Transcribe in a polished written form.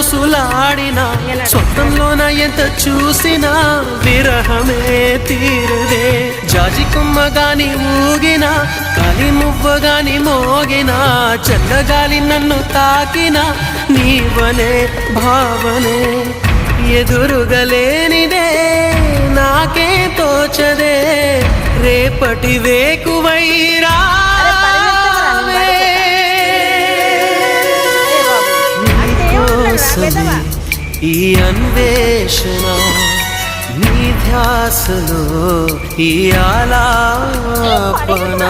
ఊసులాడినా స్వప్నంలోన ఎంత చూసినా విరహమే తీరదే. జాజి కొమ్మగాని ఊగినా కాలి మువ్వగాని మోగినా చల్లగాలి నన్ను తాకినా నీవనే భావనే ఎదురుగలేనిదే నాకే తోచదే. రేపటి వేకువైరా ఈ అన్వేషణ నీ ధ్యాసలో ఈ ఆలాపన.